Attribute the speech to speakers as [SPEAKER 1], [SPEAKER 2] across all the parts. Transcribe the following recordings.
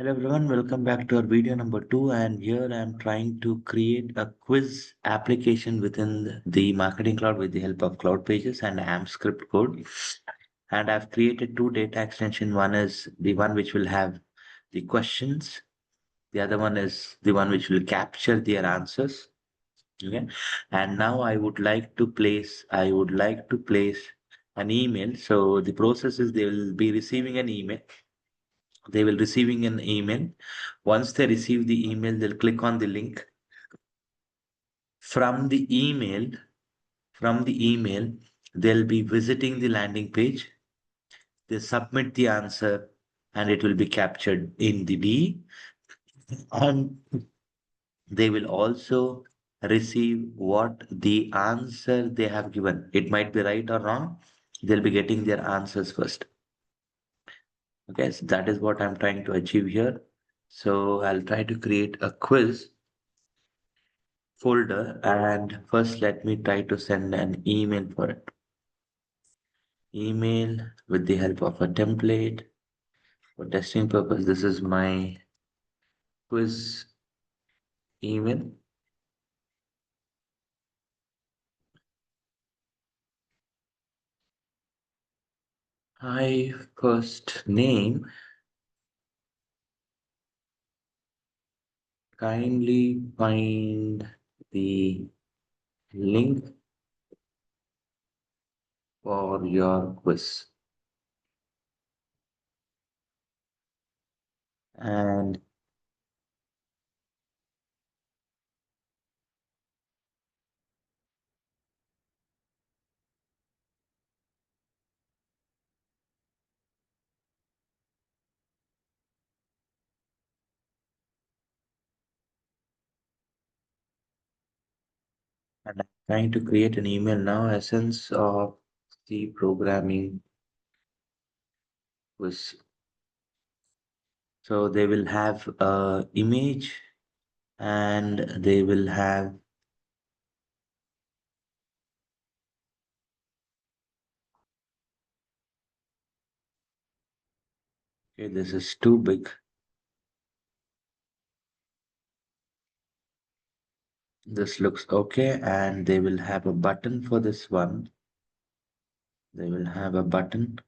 [SPEAKER 1] Hello everyone, welcome back to our video number 2, and here I'm trying to create a quiz application within the Marketing Cloud with the help of Cloud Pages and AMP script code. And I've created two data extension. One is the one which will have the questions. The other one is the one which will capture their answers. Okay. And now I would like to place an email. So the process is they will be receiving an email. They will receiving an email. Once they receive the email, they'll click on the link. From the email, from the email, they'll be visiting the landing page. They submit the answer and it will be captured in the D. And they will also receive what the answer they have given. It might be right or wrong. They'll be getting their answers first. Okay, so that is what I'm trying to achieve here. So I'll try to create a quiz folder, and first let me try to send an email for it. Email with the help of a template for testing purpose. This is my quiz email. Hi, first name. Kindly find the link for your quiz. And I'm trying to create an email now. Essence of the programming quiz. So they will have a image and they will have, okay, this is too big. This looks okay, and they will have a button for this one. They will have a button.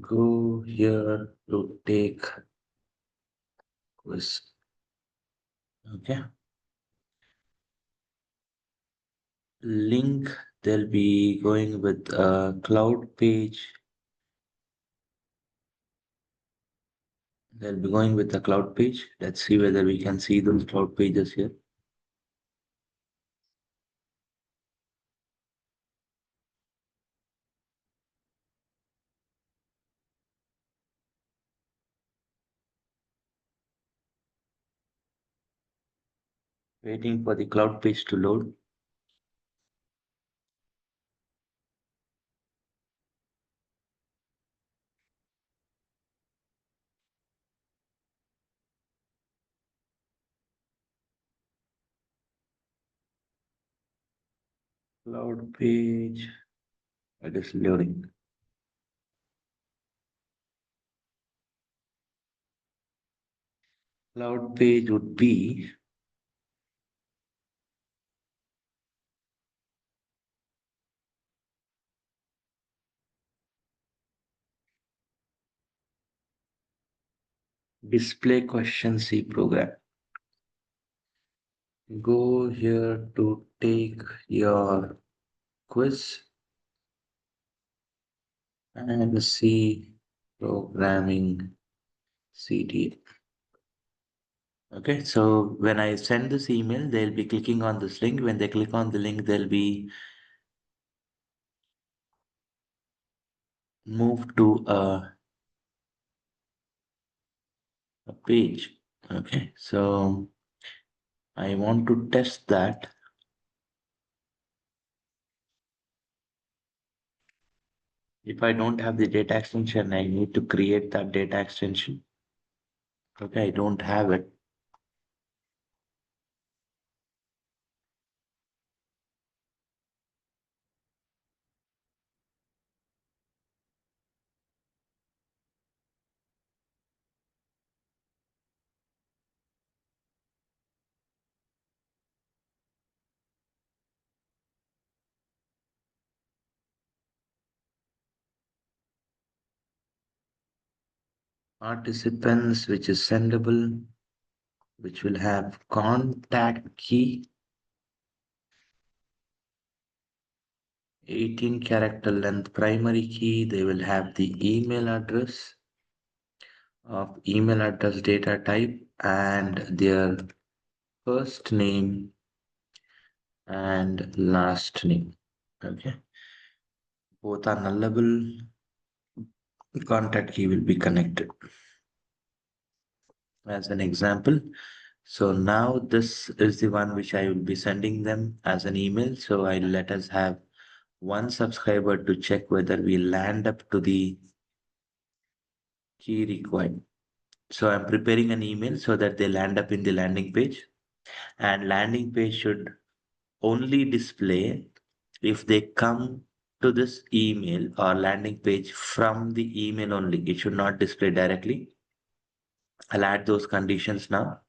[SPEAKER 1] Go here to take quiz. Okay. Link, they'll be going with a cloud page. They'll be going with the cloud page. Let's see whether we can see those cloud pages here. Waiting for the cloud page to load. Cloud page. It is loading. Cloud page would be display question C program. Go here to take your quiz and see programming CD. Okay, so when I send this email, they'll be clicking on this link. When they click on the link, they'll be moved to a page. Okay, so I want to test that. If I don't have the data extension, I need to create that data extension. Okay, I don't have it. Participants, which is sendable, which will have contact key, 18 character length primary key. They will have the email address of email address data type and their first name and last name. Okay. Both are nullable. Contact key will be connected. As an example, so now this is the one which I will be sending them as an email. So I let us have one subscriber to check whether we land up to the key required. So I'm preparing an email so that they land up in the landing page, and landing page should only display if they come to this email or landing page from the email only. It should not display directly. I'll add those conditions now.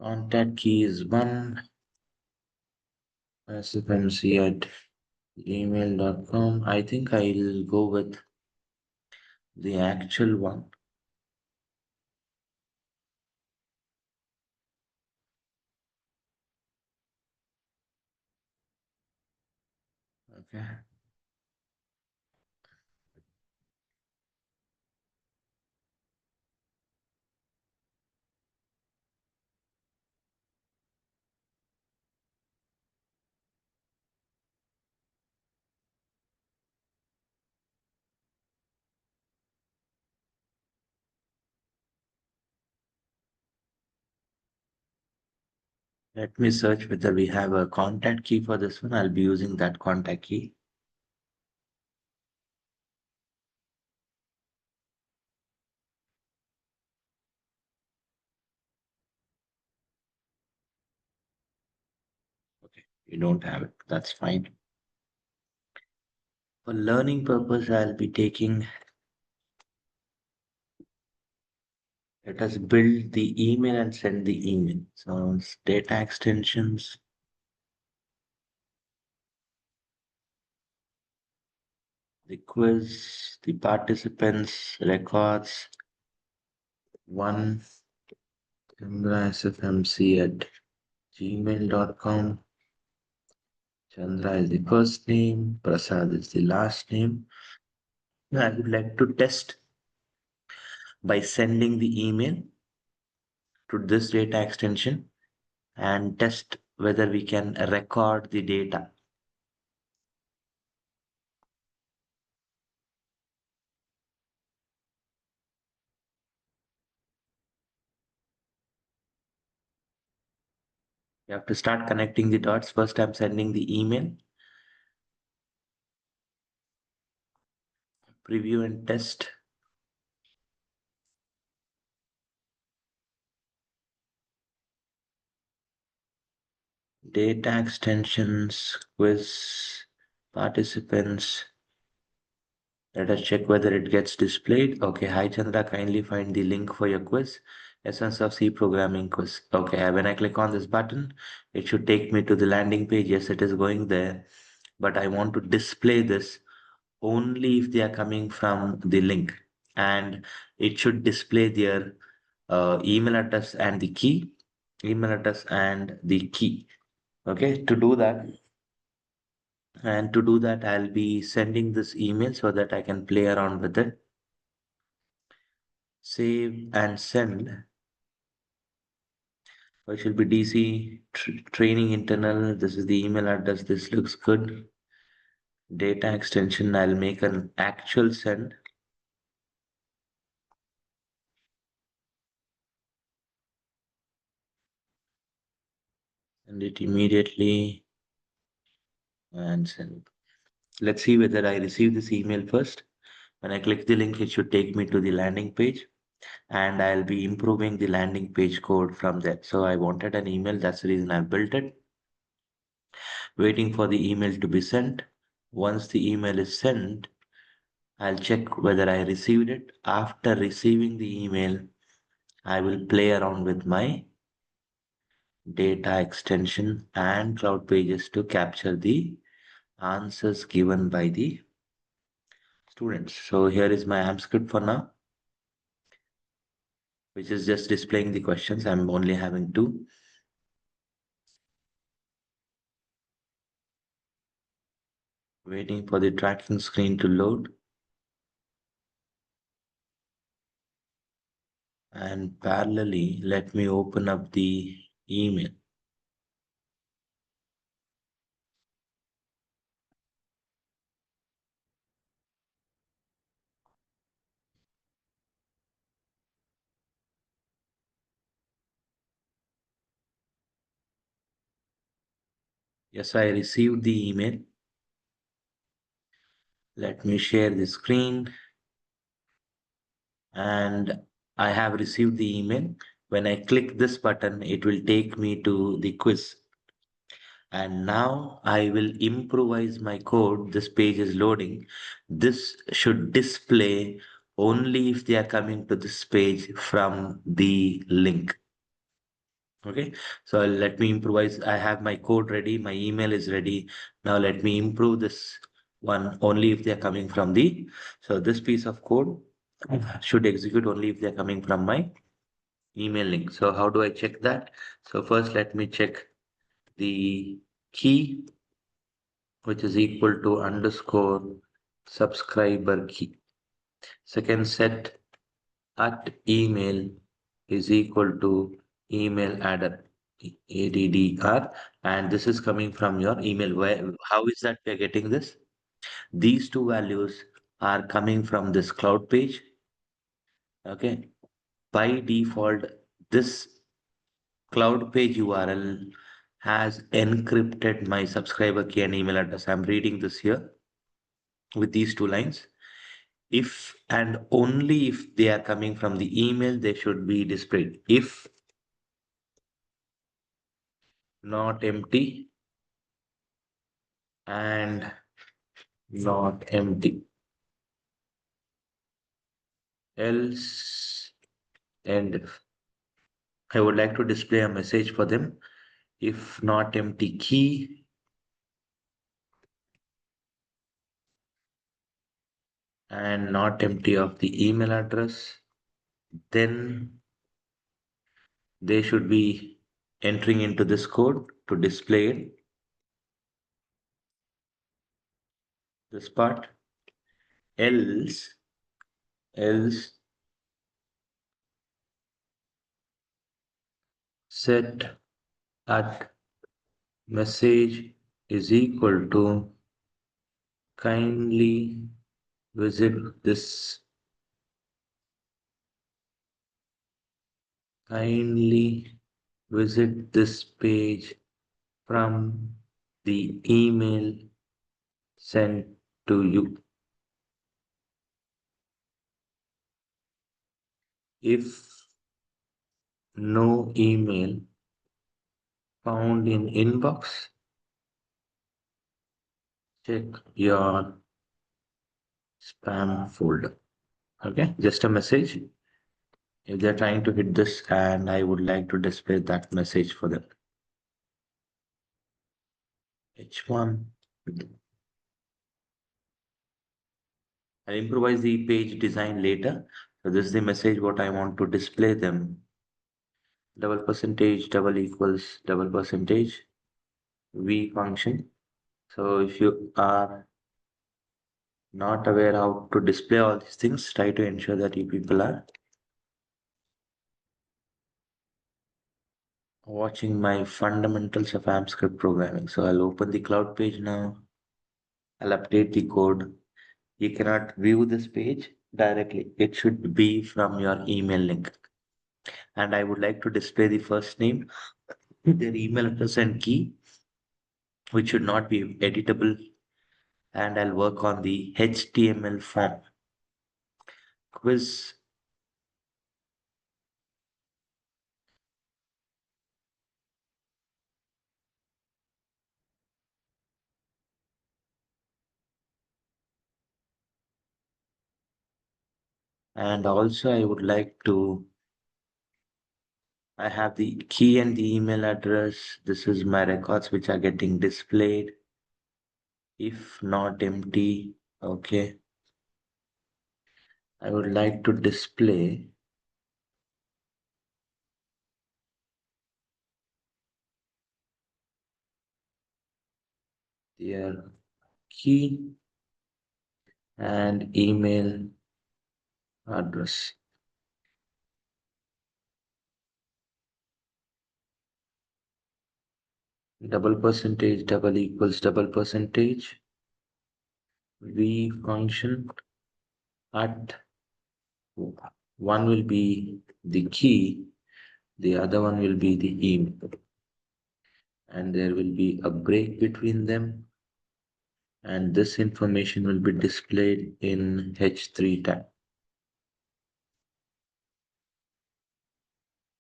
[SPEAKER 1] Contact key is one. SFMC at gmail.com. I think I'll go with the actual one. Okay. Let me search whether we have a contact key for this one. I'll be using that contact key. Okay, you don't have it. That's fine. For learning purpose, I'll be taking, let us build the email and send the email. So it's data extensions, the quiz, the participants, records, one, Chandra SFMC at gmail.com. Chandra is the first name, Prasad is the last name. I would like to test by sending the email to this data extension and test whether we can record the data. You have to start connecting the dots. First, I'm sending the email, preview and test. Data extensions, quiz, participants. Let us check whether it gets displayed. Okay, hi Chandra, kindly find the link for your quiz. Essence of C programming quiz. Okay, when I click on this button, it should take me to the landing page. Yes, it is going there, but I want to display this only if they are coming from the link, and it should display their email address and the key, email address and the key. Okay, to do that, I'll be sending this email so that I can play around with it. Save and send. It should be DC training internal. This is the email address. This looks good. Data extension. I'll make an actual send. Send it immediately and send. Let's see whether I receive this email first. When I click the link, it should take me to the landing page, and I'll be improving the landing page code from there. So I wanted an email. That's the reason I built it. Waiting for the email to be sent. Once the email is sent, I'll check whether I received it. After receiving the email, I will play around with my data extension and cloud pages to capture the answers given by the students. So here is my AMP script for now, which is just displaying the questions. I'm only having two. Waiting for the tracking screen to load. And parallelly, let me open up the email. Yes, I received the email. Let me share the screen. And I have received the email. When I click this button, it will take me to the quiz. And now I will improvise my code. This page is loading. This should display only if they are coming to this page from the link. Okay, so let me improvise. I have my code ready. My email is ready. Now let me improve this one only if they're coming from the, so this piece of code should execute only if they're coming from my email link. So how do I check that? So first let me check the key, which is equal to underscore subscriber key. Second, set at email is equal to email adder, ADDR, and this is coming from your email. Where, how is that we are getting this? These two values are coming from this cloud page. Okay, by default, this cloud page URL has encrypted my subscriber key and email address. I'm reading this here with these two lines. If and only if they are coming from the email, they should be displayed. If not empty and not empty, else, and if. I would like to display a message for them. If not empty key and not empty of the email address, then they should be entering into this code to display it. This part, else set at message is equal to kindly visit this, kindly visit this page from the email sent to you. If no email found in inbox, check your spam folder. Okay, just a message. If they're trying to hit this, and I would like to display that message for them. H1. I'll improvise the page design later. So this is the message what I want to display them. Double percentage, double equals double percentage, V function. So if you are not aware how to display all these things, try to ensure that you people are watching my fundamentals of AMP script programming. So I'll open the cloud page now. I'll update the code. You cannot view this page directly. It should be from your email link. And I would like to display the first name, their email address and key, which should not be editable. And I'll work on the HTML form. Quiz. And also I would like to I have the key and the email address. This is my records which are getting displayed. If not empty, okay. I would like to display their key and email address. Double percentage, double equals double percentage. V function at one will be the key, the other one will be the email. And there will be a break between them. And this information will be displayed in H3 tab.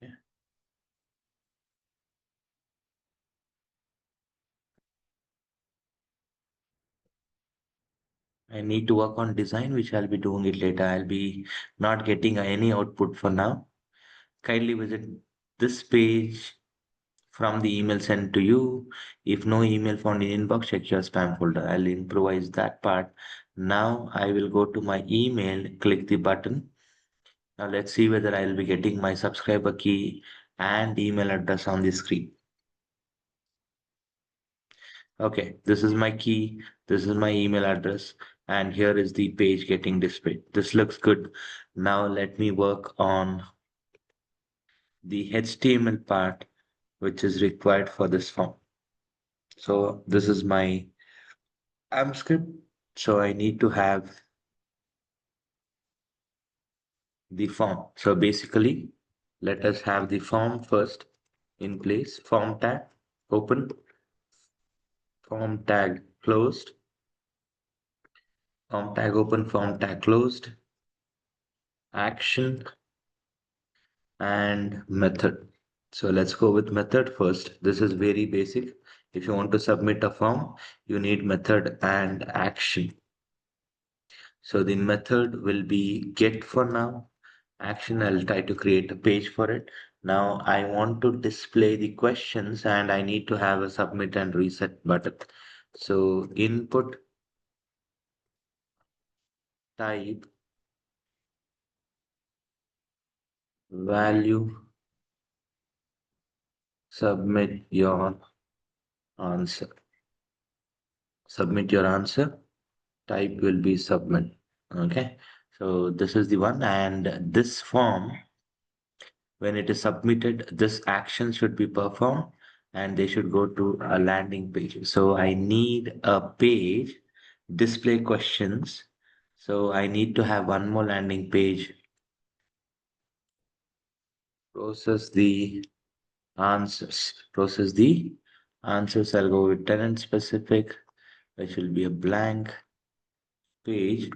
[SPEAKER 1] Yeah. I need to work on design, which I'll be doing it later. I'll be not getting any output for now. Kindly visit this page from the email sent to you. If no email found in inbox, check your spam folder. I'll improvise that part. Now I will go to my email, click the button. Now let's see whether I'll be getting my subscriber key and email address on the screen. Okay, this is my key, this is my email address, and here is the page getting displayed. This looks good. Now let me work on the HTML part, which is required for this form. So this is my AMP script. So I need to have the form. So basically, let us have the form first in place. Form tag open, form tag closed, form tag open, form tag closed, action and method. So let's go with method first. This is very basic. If you want to submit a form, you need method and action. So the method will be get for now. Action, I'll try to create a page for it. Now I want to display the questions and I need to have a submit and reset button. So input type value, submit your answer. Submit your answer. Type will be submit. Okay. So this is the one, and this form, when it is submitted, this action should be performed and they should go to a landing page. So I need a page, display questions. So I need to have one more landing page, process the answers. Process the answers. I'll go with tenant specific, which will be a blank page.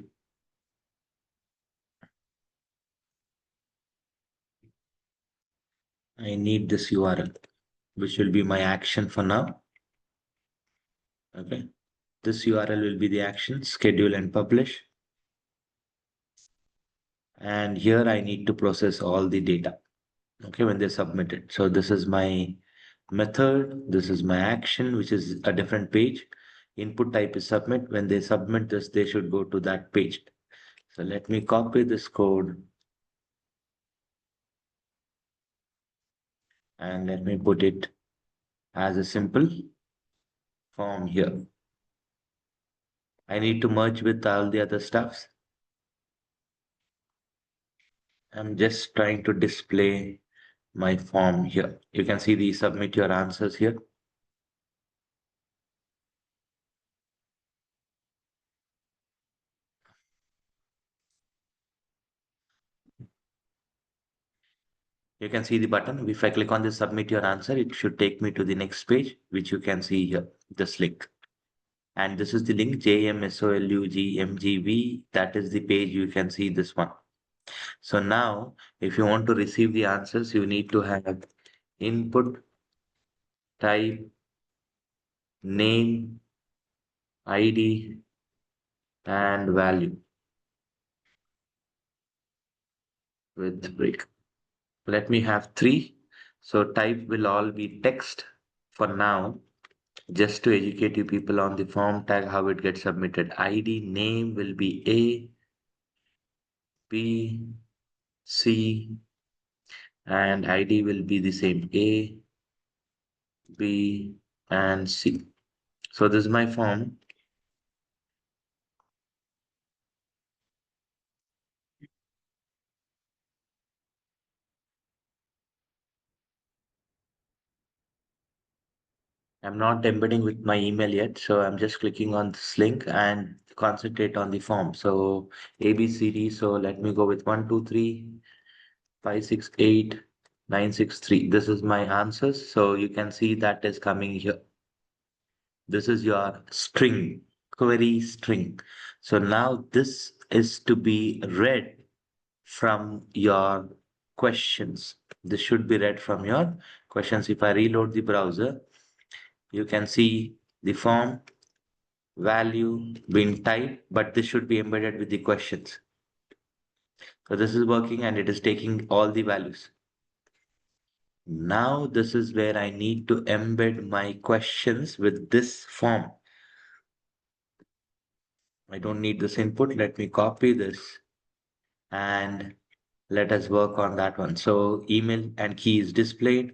[SPEAKER 1] I need this URL, which will be my action for now. Okay. This URL will be the action, schedule and publish. And here I need to process all the data. Okay, when they submit it. So this is my method. This is my action, which is a different page. Input type is submit. When they submit this, they should go to that page. So let me copy this code and let me put it as a simple form here. I need to merge with all the other stuffs. I'm just trying to display my form here. You can see the submit your answers here. You can see the button. If I click on this submit your answer, it should take me to the next page, which you can see here, this link. And this is the link JMSOLUGMGV. That is the page you can see this one. So now, if you want to receive the answers, you need to have input type name, ID, and value with break. Let me have three. So type will all be text for now, just to educate you people on the form tag, how it gets submitted. ID name will be A, B, C, and ID will be the same A, B, and C. So this is my form. I'm not embedding with my email yet, so I'm just clicking on this link and concentrate on the form. So ABCD. So let me go with 1, 2, 3, 5, 6, 8, 9, 6, 3. This is my answers. So you can see that is coming here. This is your string, query string. So now this is to be read from your questions. This should be read from your questions. If I reload the browser, you can see the form value being typed, but this should be embedded with the questions. So this is working and it is taking all the values. Now this is where I need to embed my questions with this form. I don't need this input. Let me copy this and let us work on that one. So email and key is displayed.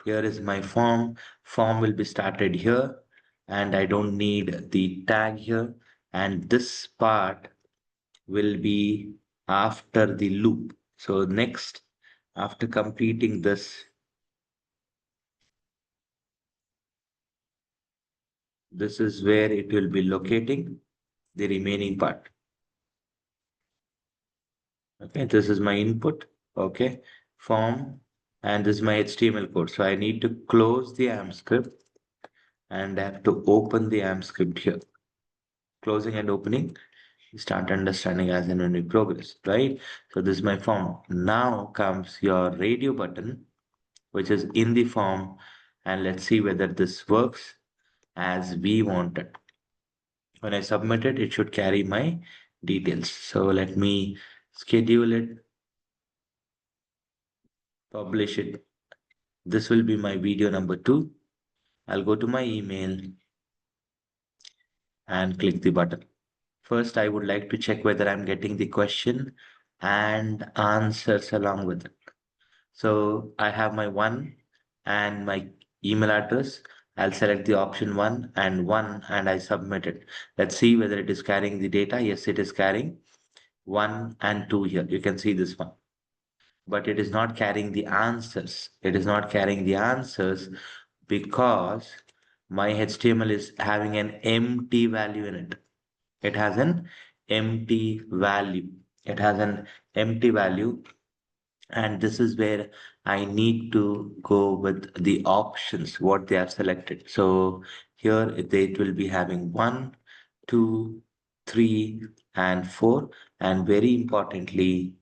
[SPEAKER 1] Here is my form. Form will be started here and I don't need the tag here. And this part will be after the loop. So next, after completing this, this is where it will be locating the remaining part. Okay, this is my input. Okay, form, and this is my HTML code. So I need to close the AMP script and I have to open the AMP script here. Closing and opening, you start understanding as and when we progress, right? So this is my form. Now comes your radio button, which is in the form, and let's see whether this works as we wanted. When I submit it, it should carry my details. So let me schedule it, publish it. This will be my video number 2. I'll go to my email and click the button. First, I would like to check whether I'm getting the question and answers along with it. So I have my 1 and my email address. I'll select the option 1 and 1 and I submit it. Let's see whether it is carrying the data. Yes, it is carrying 1 and 2 here. You can see this one. But it is not carrying the answers. It is not carrying the answers because my HTML is having an empty value in it. It has an empty value. It has an empty value. And this is where I need to go with the options, what they have selected. So here it will be having 1, 2, 3, and 4. And very importantly,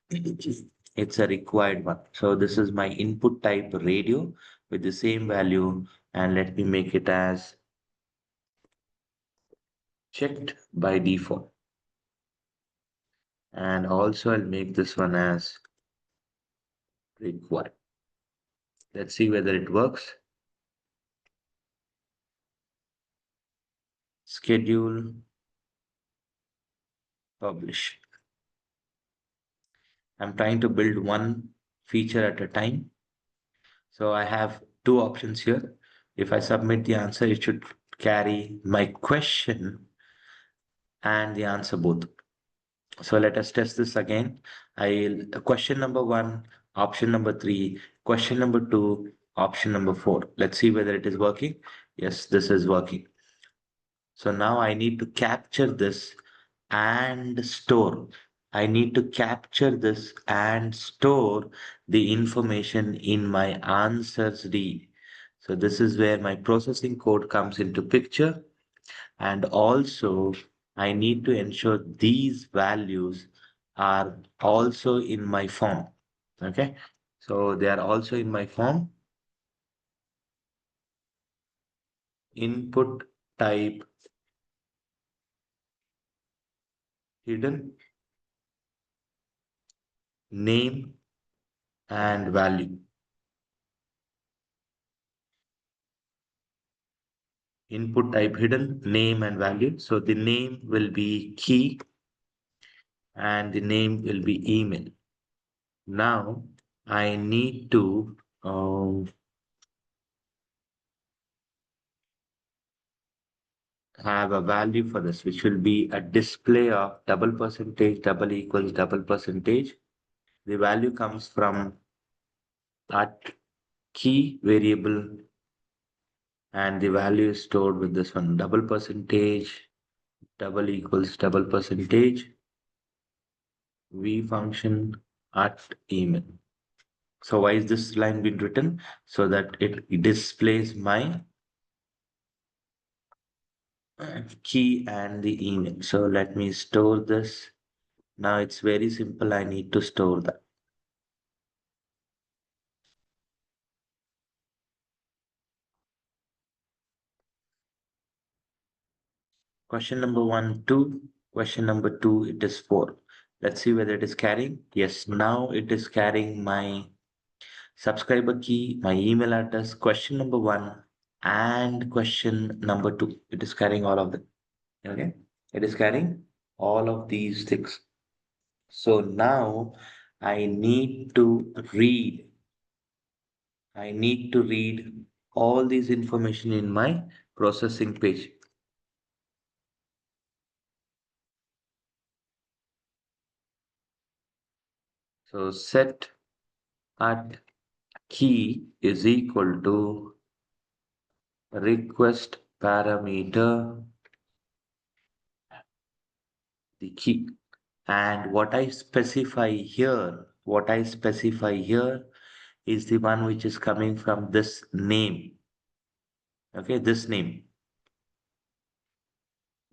[SPEAKER 1] it's a required one. So this is my input type radio with the same value. And let me make it as checked by default. And also I'll make this one as required. Let's see whether it works. Schedule, publish. I'm trying to build one feature at a time. So I have two options here. If I submit the answer, it should carry my question and the answer both. So let us test this again. I'll question number 1, option number 3, question number 2, option number 4. Let's see whether it is working. Yes, this is working. So now I need to capture this and store. I need to capture this and store the information in my answers D. So this is where my processing code comes into picture. And also I need to ensure these values are also in my form. Okay. So they are also in my form. Input type hidden, name and value. Input type hidden, name and value. So the name will be key and the name will be email. Now I need to have a value for this, which will be a display of double percentage, double equals double percentage. The value comes from at key variable and the value is stored with this one double percentage, double equals double percentage, v function at email. So why is this line been written? So that it displays my key and the email. So let me store this. Now it's very simple. I need to store that. Question number one, two. Question number two, it is four. Let's see whether it is carrying. Yes, now it is carrying my subscriber key, my email address, question number one, and question number two. It is carrying all of them. Okay. It is carrying all of these things. So now I need to read. I need to read all these information in my processing page. So set at key is equal to request parameter, the key. And what I specify here is the one which is coming from this name. Okay, this name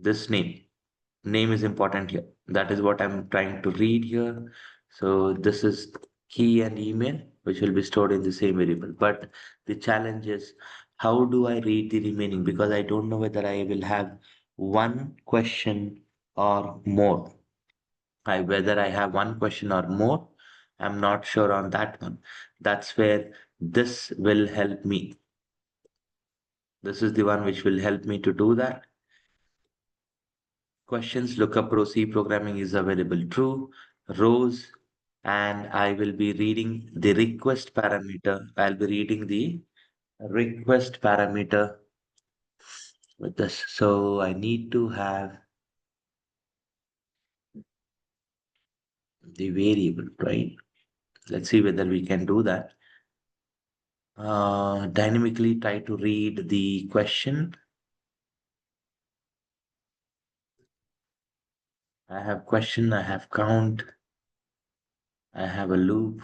[SPEAKER 1] is important here. That is what I'm trying to read here. So this is key and email, which will be stored in the same variable. But the challenge is how do I read the remaining? Because I don't know whether I will have one question or more. Whether I have one question or more, I'm not sure on that one. That's where this will help me. This is the one which will help me to do that. Questions, lookup row, C programming is available true, rows, and I will be reading the request parameter. I'll be reading the request parameter with this. So I need to have the variable, right? Let's see whether we can do that. Dynamically try to read the question. I have question, I have count, I have a loop.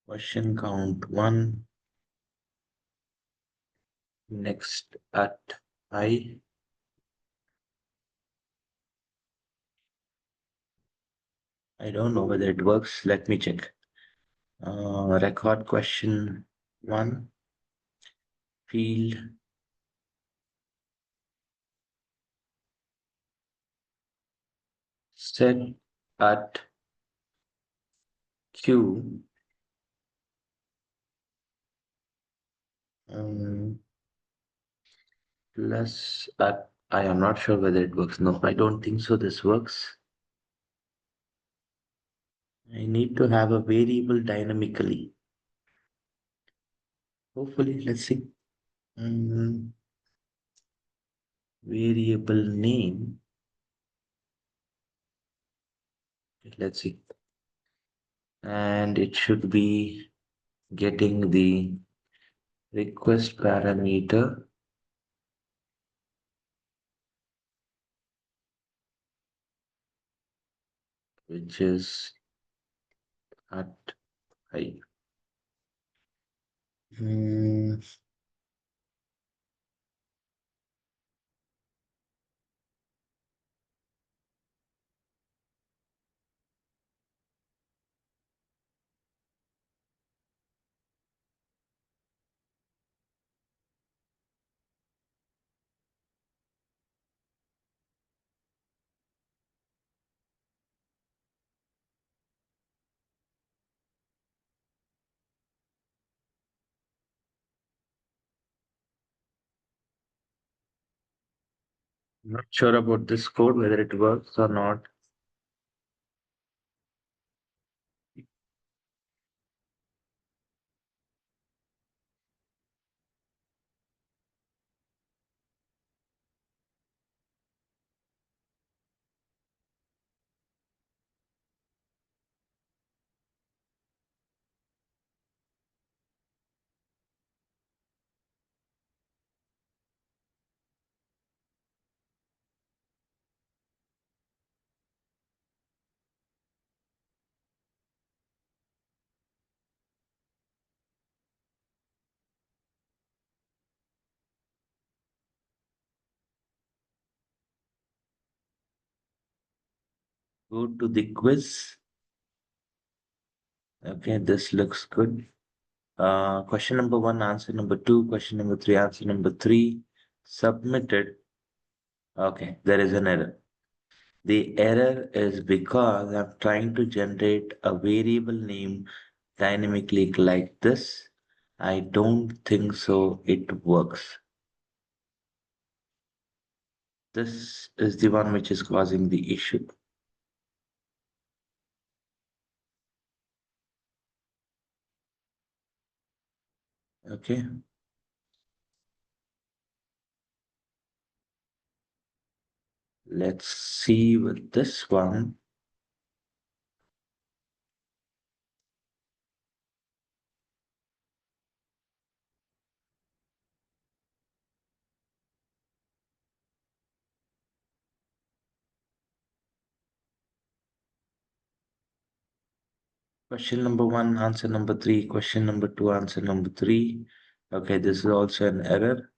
[SPEAKER 1] Question count one. Next at I. I don't know whether it works. Let me check. Record question one. Field. Set at Q. Um, plus at I am not sure whether it works. No, I don't think so. This works. I need to have a variable dynamically. Hopefully, let's see. Variable name. Let's see. And it should be getting the request parameter, which is at I. Hmm, Not sure about this code, whether it works or not. Go to the quiz. Okay, this looks good. Question number one, answer number two, question number three, answer number three, submitted. Okay, there is an error. The error is because I'm trying to generate a variable name dynamically like this. I don't think so it works. This is the one which is causing the issue. Okay, let's see with this one. Question number one, answer number three. Question number two, answer number three. Okay, this is also an error.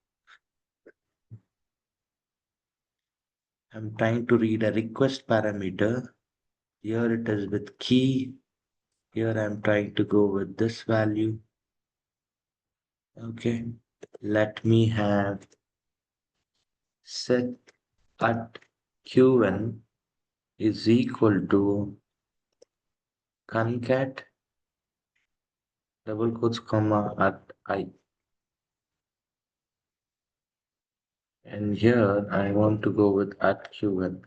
[SPEAKER 1] I'm trying to read a request parameter. Here it is with key. Here I'm trying to go with this value. Okay, let me have set at q1 is equal to concat double quotes comma at I. And here I want to go with at q1.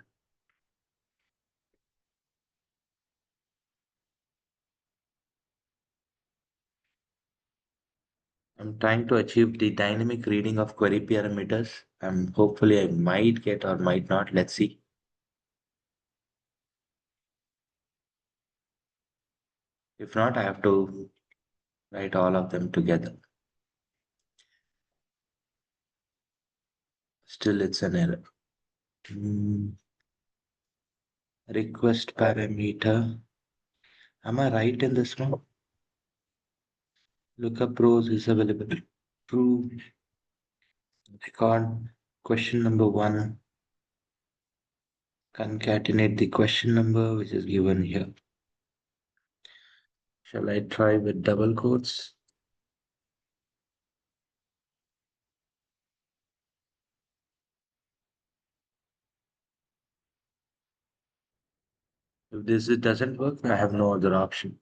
[SPEAKER 1] I'm trying to achieve the dynamic reading of query parameters. Hopefully I might get or might not. Let's see. If not, I have to write all of them together. Still, it's an error. Request parameter. Am I right in this one? Lookup rows is available. True. Record question number one. Concatenate the question number which is given here. Shall I try with double quotes? If this doesn't work, I have no other option.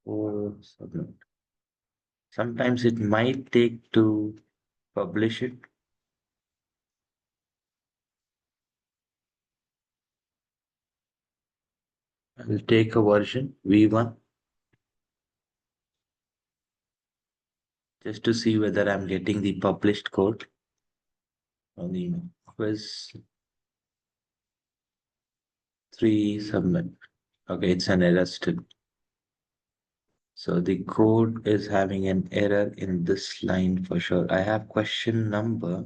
[SPEAKER 1] Or submit. Sometimes it might take to publish it. I will take a version V1 just to see whether I'm getting the published code on the quiz 3 submit. Okay, it's an error still. So the code is having an error in this line for sure. I have question number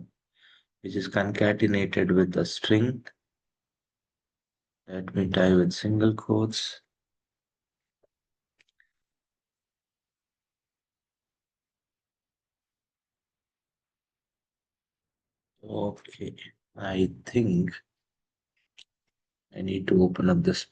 [SPEAKER 1] which is concatenated with a string. Let me type with single quotes. Okay. I think I need to open up this.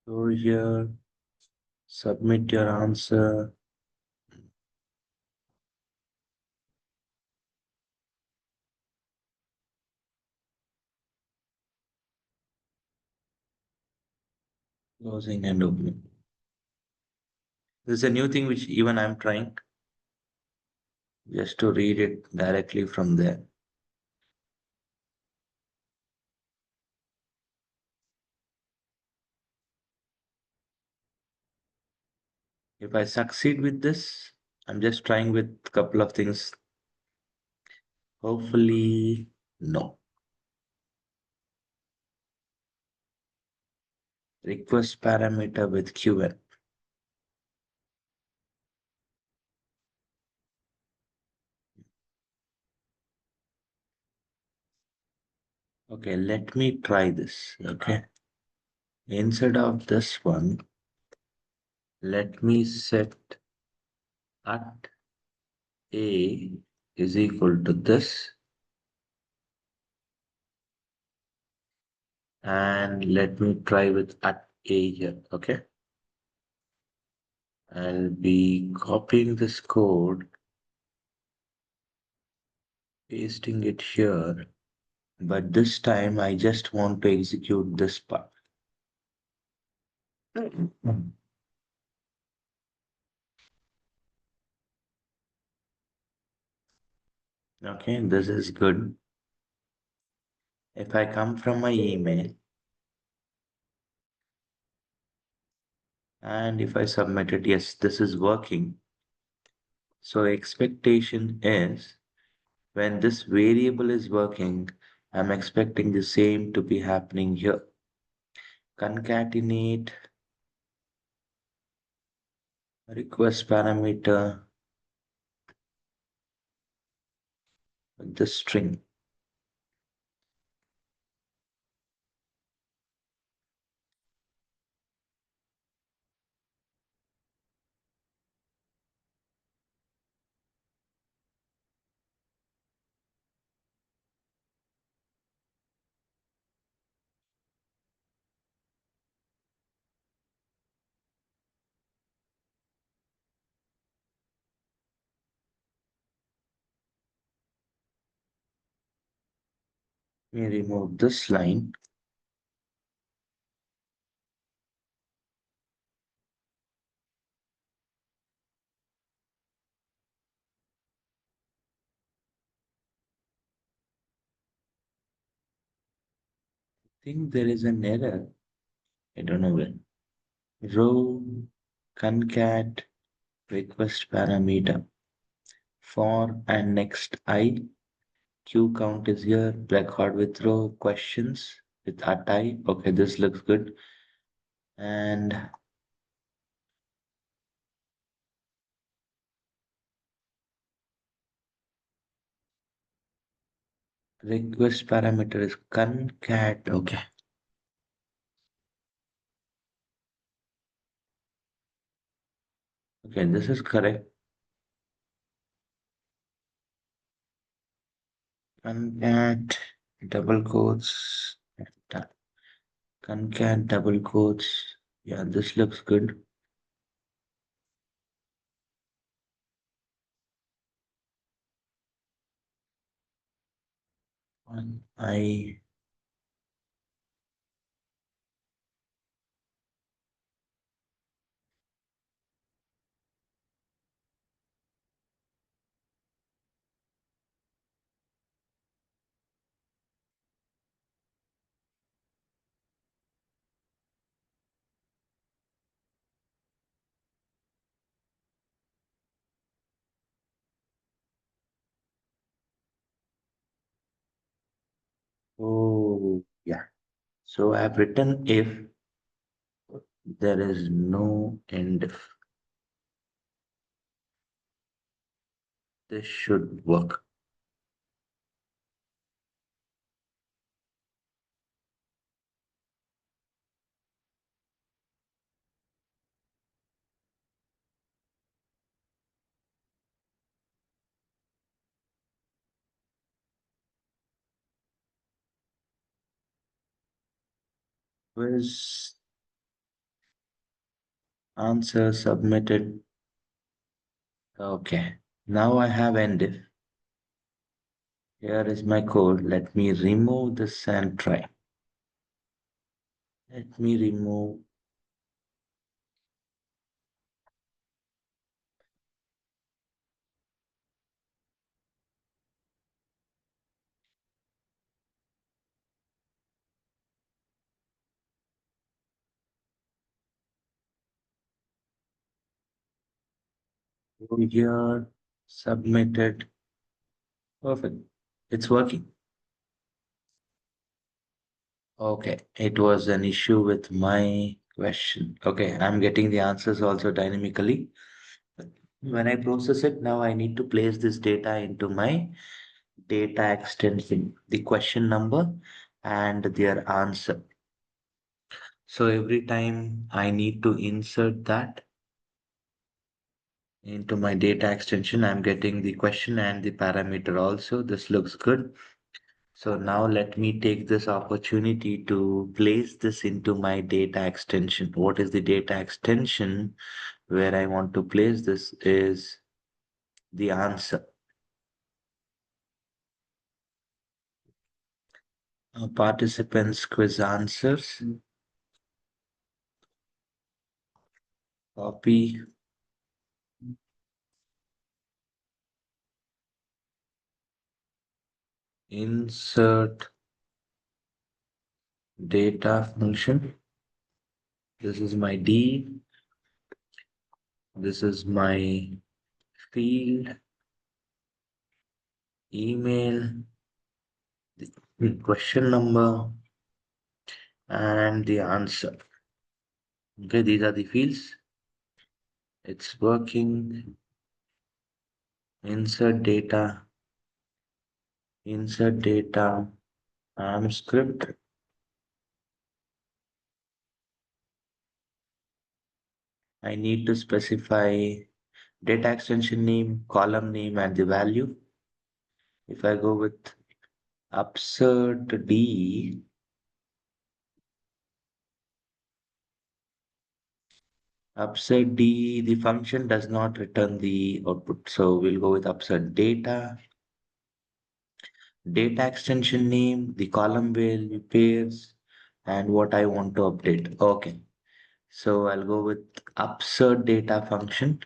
[SPEAKER 1] So here, submit your answer. Closing and opening. This is a new thing which even I'm trying just to read it directly from there. If I succeed with this, I'm just trying with a couple of things. Hopefully, no. Request parameter with QN. Okay, let me try this. Okay. Instead of this one, let me set at A is equal to this, and let me try with at A here. Okay. I'll be copying this code, pasting it here, but this time I just want to execute this part. Okay, this is good. If I come from my email and if I submit it, yes, this is working. So expectation is when this variable is working, I'm expecting the same to be happening here. Concatenate request parameter with the string. Let me remove this line. I think there is an error. I don't know when. Row concat request parameter for and next I. Q count is here. Record with row questions with at I. Okay, this looks good. And request parameter is concat. Okay. Okay, this is correct. Concat double quotes. Concat double quotes. Yeah, this looks good. And I. Oh, yeah. So I've written if. There is no end if. This should work. Quiz answer submitted. Okay. Now I have ended. Here is my code. Let me remove this and try. Let me remove. Go here. Submitted. Perfect. It's working. Okay. It was an issue with my question. Okay. I'm getting the answers also dynamically. When I process it, now I need to place this data into my data extension, the question number and their answer. So every time I need to insert that into my data extension, I'm getting the question and the parameter also. This looks good. So now let me take this opportunity to place this into my data extension. What is the data extension where I want to place this is the answer. Participants quiz answers, copy, insert data function. This is my D. This is my field, email, the question number, and the answer. Okay, these are the fields. It's working. Insert data, insert data, script. I need to specify data extension name, column name, and the value. If I go with absurd D, absurd D, the function does not return the output. So we'll go with absurd data, data extension name, the column value pairs, and what I want to update. Okay. So I'll go with absurd data function,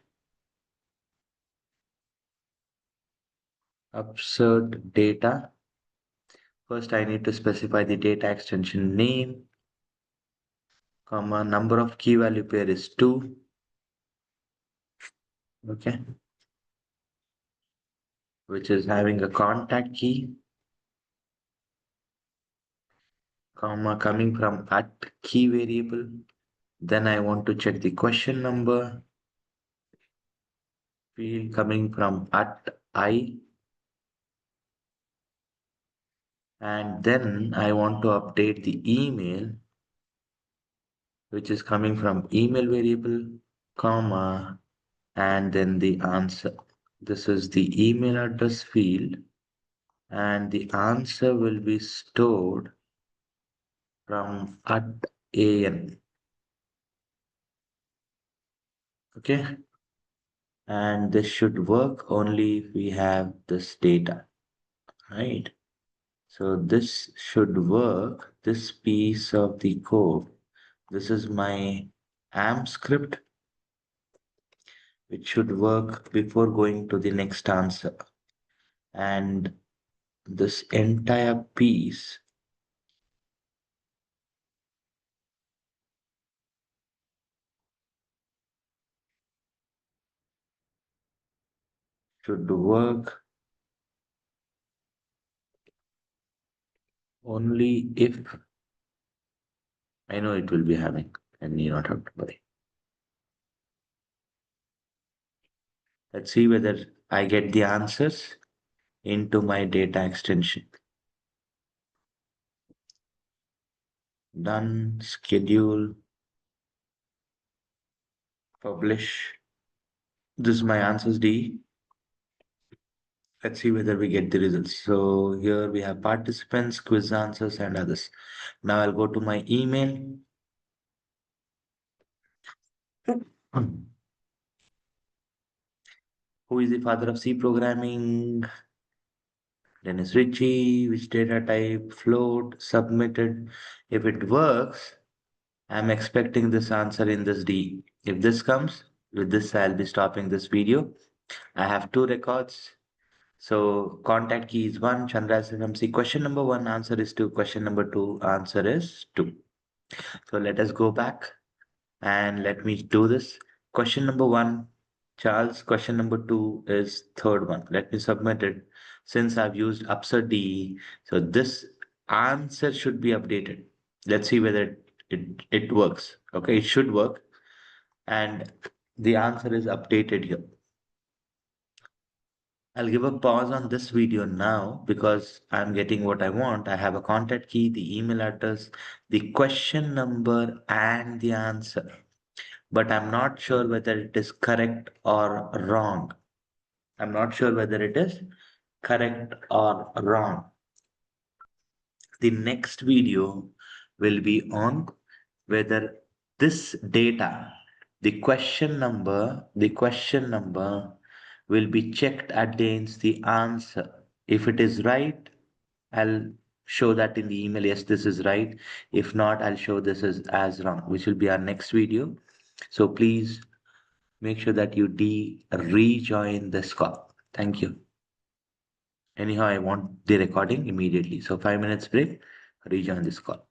[SPEAKER 1] absurd data. First, I need to specify the data extension name, comma, number of key value pair is 2. Okay. Which is having a contact key, comma, coming from at key variable. Then I want to check the question number, field coming from at I. And then I want to update the email, which is coming from email variable, comma, and then the answer. This is the email address field, and the answer will be stored from at an. Okay. And this should work only if we have this data, right? So this should work, this piece of the code. This is my AMP script, which should work before going to the next answer. And this entire piece should work only if I know it will be having, and you not have to worry. Let's see whether I get the answers into my data extension. Done, schedule, publish. This is my answers D. Let's see whether we get the results. So here we have participants, quiz answers, and others. Now I'll go to my email. Who is the father of C programming? Dennis Ritchie. Which data type? Float. Submitted. If it works, I'm expecting this answer in this D. If this comes, with this I'll be stopping this video. I have two records. So contact key is 1, Chandra SFMC. Question number 1 answer is 2. Question number 2 answer is 2. So let us go back and let me do this. Question number 1, Charles. Question number 2 is third one. Let me submit it. Since I've used upsert DE, so this answer should be updated. Let's see whether it works. Okay, it should work. And the answer is updated here. I'll give a pause on this video now because I'm getting what I want. I have a contact key, the email address, the question number, and the answer. But I'm not sure whether it is correct or wrong. I'm not sure whether it is correct or wrong. The next video will be on whether this data, the question number will be checked against the answer. If it is right, I'll show that in the email. Yes, this is right. If not, I'll show this as wrong, which will be our next video. So please make sure that you rejoin this call. Thank you. Anyhow, I want the recording immediately. So 5 minutes break, rejoin this call.